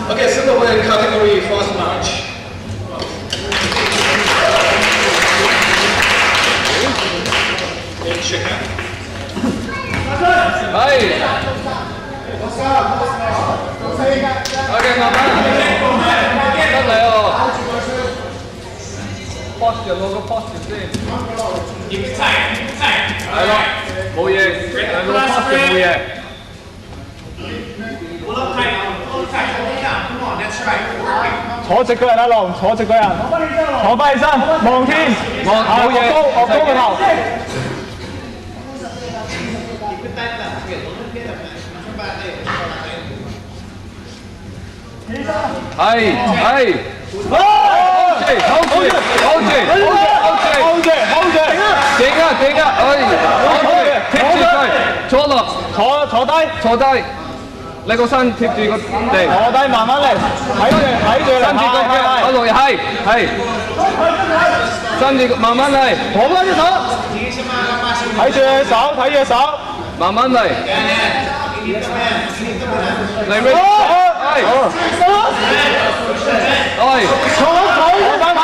Okay, so we're in category fast march. Okay, chicken. Hey. Okay, 慢慢。得嚟哦。posture 攞個 posture 先。係咯，冇嘢，兩個 posture 冇嘢。坐直個人阿龍，坐直個人，坐翻起身，望天，望冇嘢，高個頭。係。hold住，勁啊！貼住佢，坐低。你個身貼住個地，坐低慢慢嚟，睇住伸住個腳，我落嚟係，伸住慢慢嚟，攞翻隻手，睇住隻手，慢慢嚟，嚟 ready， 係，坐翻